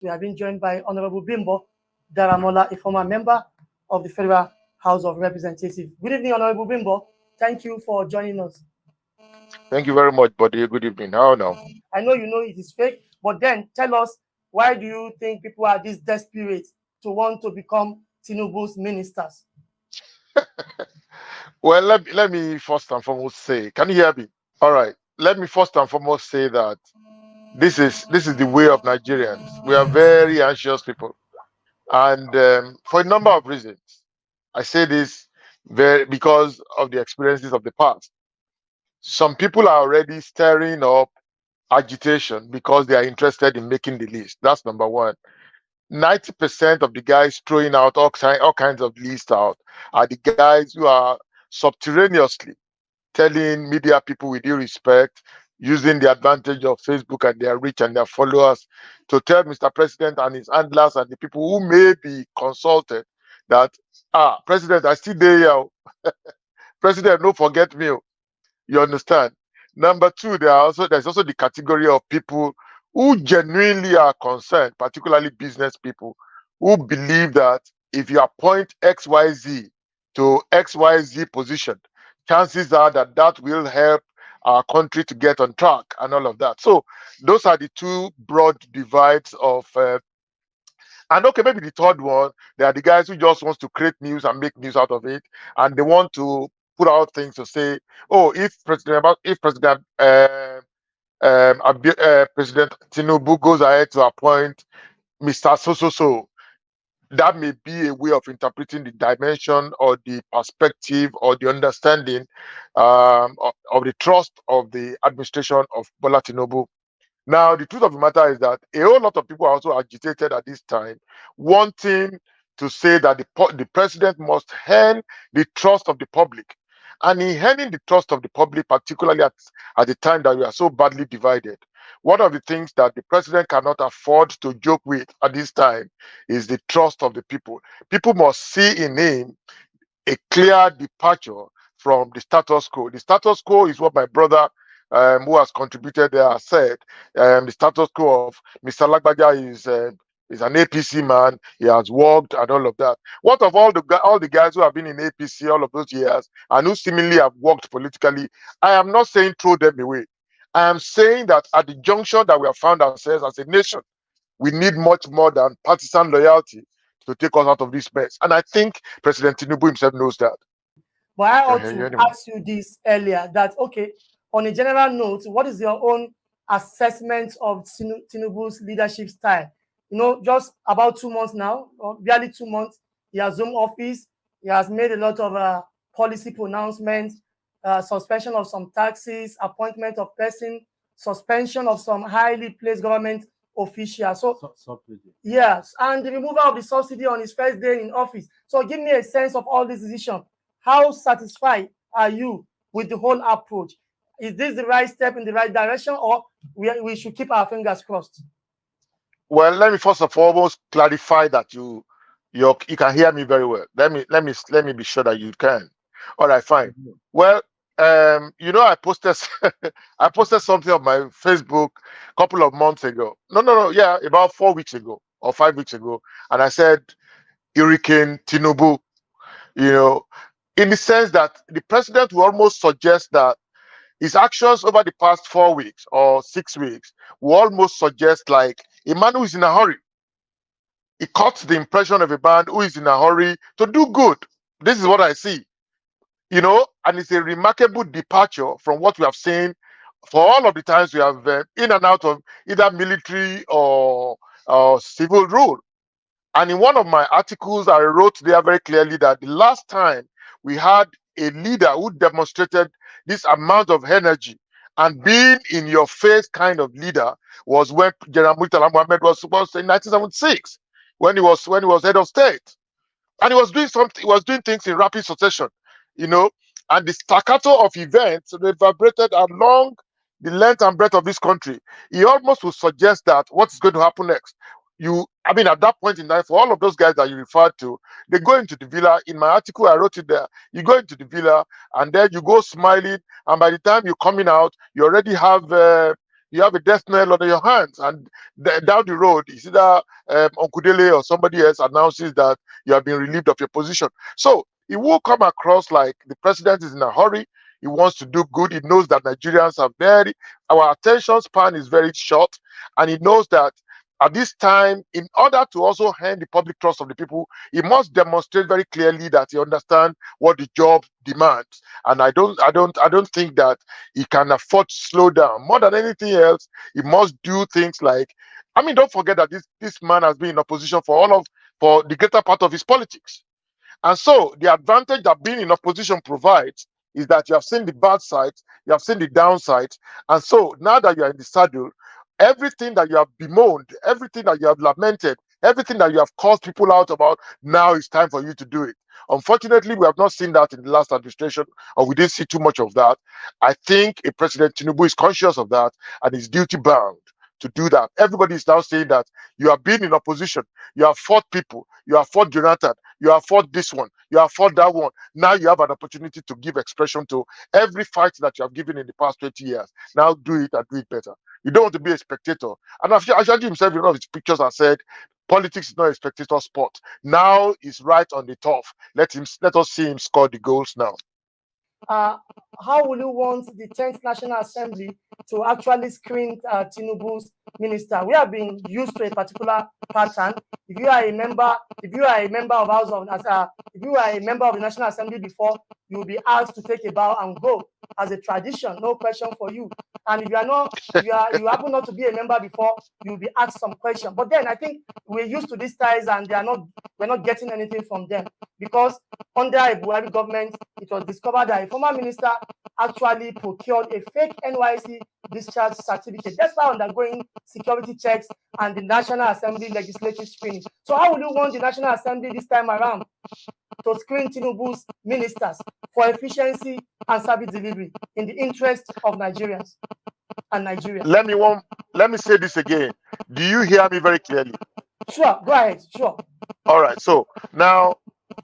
We have been joined by Honorable Bimbo Daramola, a former member of the Federal House of Representatives. Good evening, Honorable Bimbo. Thank you for joining us. Thank you very much, buddy. Good evening. How now? I know you know it is fake, but then tell us, why do you think people are this desperate to want to become Tinubu's ministers? Well, let me first and foremost say, can you hear me? All right. Let me first and foremost say that this is the way of Nigerians. We are very anxious people, and for a number of reasons. I say this very because of the experiences of the past. Some people are already stirring up agitation because they are interested in making the list. That's number one. 90% of the guys throwing out all kinds of lists out are the guys who are subterraneously telling media people, with due respect, using the advantage of Facebook and their reach and their followers, to tell Mr. President and his handlers and the people who may be consulted that, President, I still there. President, don't forget me. You understand? Number two, there's also the category of people who genuinely are concerned, particularly business people, who believe that if you appoint XYZ to XYZ position, chances are that that will help our country to get on track and all of that. So those are the two broad divides of and okay, maybe the third one, they are the guys who just wants to create news and make news out of it, and they want to put out things to say, oh, President Tinubu goes ahead to appoint Mr. So so so, that may be a way of interpreting the dimension or the perspective or the understanding of the trust of the administration of Bola Tinubu. Now, the truth of the matter is that a whole lot of people are also agitated at this time, wanting to say that the president must earn the trust of the public. And in earning the trust of the public, particularly at the time that we are so badly divided, one of the things that the president cannot afford to joke with at this time is the trust of the people. People must see in him a clear departure from the status quo. The status quo is what my brother, who has contributed there, has said. The status quo of Mr. Lagbaja is an APC man. He has worked and all of that. What of all the guys who have been in APC all of those years and who seemingly have worked politically? I am not saying throw them away. I am saying that at the junction that we have found ourselves as a nation, we need much more than partisan loyalty to take us out of this mess. And I think President Tinubu himself knows that. But I Yeah, ought yeah, yeah, to anyway. ask you this earlier, that, okay, on a general note, what is your own assessment of Tinubu's leadership style? You know, just about 2 months now, or barely 2 months, he has home office. He has made a lot of policy pronouncements, suspension of some taxes, appointment of person, suspension of some highly placed government officials. So yes, and the removal of the subsidy on his first day in office. So give me a sense of all these decisions. How satisfied are you with the whole approach? Is this the right step in the right direction, or we should keep our fingers crossed? Well, let me first and foremost clarify that you can hear me very well. Let me be sure that you can. All right, fine. Well, I posted I posted something on my Facebook a couple of months ago. No, yeah, about 4 weeks ago or 5 weeks ago, and I said Hurricane Tinubu. You know, in the sense that the president will almost suggest that his actions over the past 4 weeks or 6 weeks will almost suggest like a man who is in a hurry. He cuts the impression of a man who is in a hurry to do good. This is what I see, and it's a remarkable departure from what we have seen for all of the times we have in and out of either military or civil rule. And in one of my articles, I wrote there very clearly that the last time we had a leader who demonstrated this amount of energy and being in your face kind of leader was when General Murtala Mohammed was supposed to in 1976, when he was head of state, and he was doing something. He was doing things in rapid succession, you know. And the staccato of events reverberated along the length and breadth of this country. He almost would suggest that what is going to happen next. At that point in time, for all of those guys that you referred to, they go into the villa. In my article, I wrote it there. You go into the villa, and then you go smiling, and by the time you're coming out, you already have you have a death knell on your hands, and down the road, it's either Uncle Dele or somebody else announces that you have been relieved of your position. So it will come across like the president is in a hurry. He wants to do good. He knows that Nigerians are our attention span is very short, and he knows that at this time, in order to also earn the public trust of the people, he must demonstrate very clearly that he understands what the job demands. And I don't think that he can afford to slow down. More than anything else, he must do things like, I mean, don't forget that this man has been in opposition for the greater part of his politics. And so the advantage that being in opposition provides is that you have seen the bad sides, you have seen the downside. And so now that you are in the saddle, everything that you have bemoaned, everything that you have lamented, everything that you have caused people out about, now it's time for you to do it. Unfortunately, we have not seen that in the last administration, or we didn't see too much of that. I think a President Tinubu is conscious of that and is duty bound to do that. Everybody is now saying that you have been in opposition, you have fought people, you have fought Jonathan, you have fought this one, you have fought that one. Now you have an opportunity to give expression to every fight that you have given in the past 20 years. Now do it and do it better. You don't want to be a spectator. And Ashadi himself in one of his pictures has said, politics is not a spectator sport. Now he's right on the turf. Let us see him score the goals now. How will you want the 10th National Assembly to actually screen Tinubu's minister? We have been used to a particular pattern. If you are a member of House of if you are a member of the National Assembly before, you will be asked to take a bow and go as a tradition, no question for you. And if you are not, you happen not to be a member before, you will be asked some question. But then I think we're used to these ties, and we're not getting anything from them, because under a Buhari government, it was discovered that a former minister actually procured a fake NYC discharge certificate despite undergoing security checks and the National Assembly legislative screening. So how will you want the National Assembly this time around to screen Tinubu's ministers for efficiency and service delivery in the interest of Nigerians and Nigeria? Let me say this again. Do you hear me very clearly? Sure, go ahead. Sure. All right. So now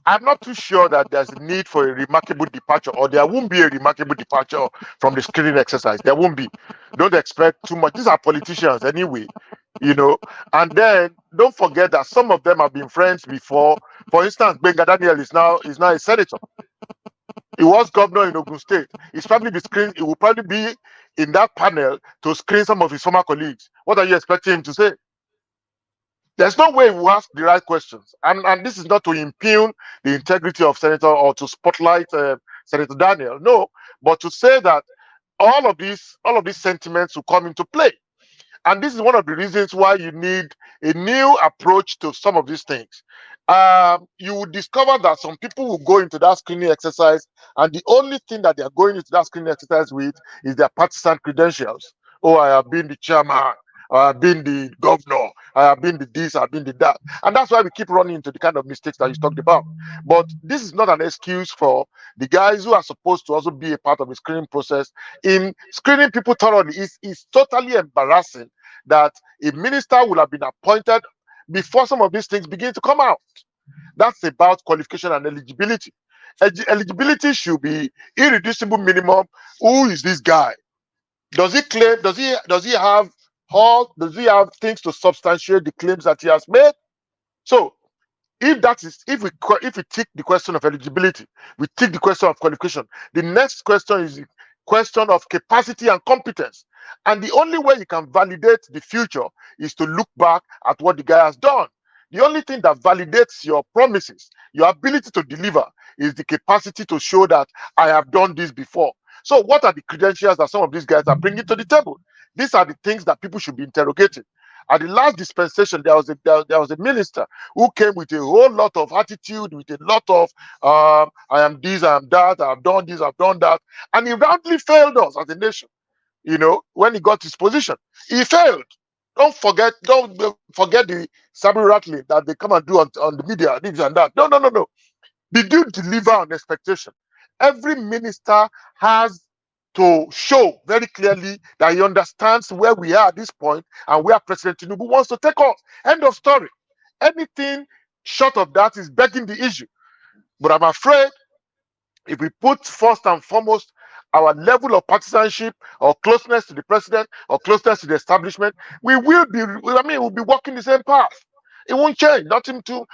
I'm not too sure that there's a need for a remarkable departure, or there won't be a remarkable departure from the screening exercise. There won't be. Don't expect too much. These are politicians anyway, And then don't forget that some of them have been friends before. For instance, Benga Daniel is now a senator. He was governor in Ogun State. He will probably be in that panel to screen some of his former colleagues. What are you expecting him to say? There's no way we ask the right questions. And this is not to impugn the integrity of Senator or to spotlight Senator Daniel. No, but to say that all of these sentiments will come into play. And this is one of the reasons why you need a new approach to some of these things. You will discover that some people will go into that screening exercise, and the only thing that they are going into that screening exercise with is their partisan credentials. Oh, I have been the chairman. I have been the governor. I have been the this. I have been the that. And that's why we keep running into the kind of mistakes that you talked about. But this is not an excuse for the guys who are supposed to also be a part of the screening process. In screening people thoroughly, it's totally embarrassing that a minister will have been appointed before some of these things begin to come out. That's about qualification and eligibility. Eligibility should be irreducible minimum. Who is this guy? Does he claim? Does he have things to substantiate the claims that he has made? So if we take the question of eligibility, we take the question of qualification. The next question is the question of capacity and competence. And the only way you can validate the future is to look back at what the guy has done. The only thing that validates your promises, your ability to deliver, is the capacity to show that I have done this before. So what are the credentials that some of these guys are bringing to the table? These are the things that people should be interrogating. At the last dispensation, there was a minister who came with a whole lot of attitude, with a lot of I am this, I am that, I have done this, I've done that, and he roundly failed us as a nation. When he got his position, he failed. Don't forget the sabre rattling that they come and do on the media, this and that. No. Did you deliver on expectation? Every minister has to show very clearly that he understands where we are at this point and where President Tinubu wants to take us. End of story. Anything short of that is begging the issue. But I'm afraid if we put first and foremost our level of partisanship or closeness to the president or closeness to the establishment, we'll be walking the same path. It won't change. Nothing to,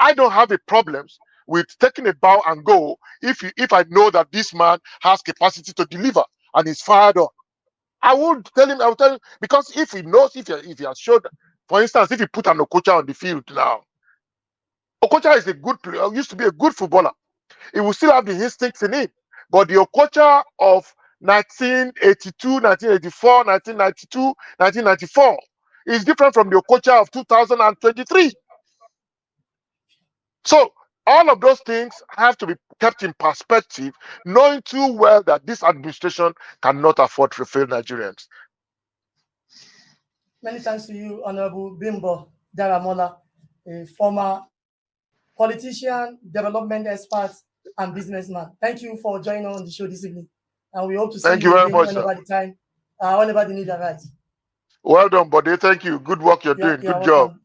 I don't have a problem with taking a bow and go if I know that this man has capacity to deliver and is fired up. I will tell him, because if he knows, if he has showed, for instance, if he put an Okocha on the field now, Okocha is a good player, used to be a good footballer. He will still have the instincts in him. But the Okocha of 1982, 1984, 1992, 1994 is different from the Okocha of 2023. So all of those things have to be kept in perspective, knowing too well that this administration cannot afford to fail Nigerians. Many thanks to you, Honorable Bimbo Daramola, a former politician, development expert, and businessman. Thank you for joining on the show this evening. And we hope to see you again whenever the need arises. Well done, buddy. Thank you. Good work you're doing. Good job. Welcome.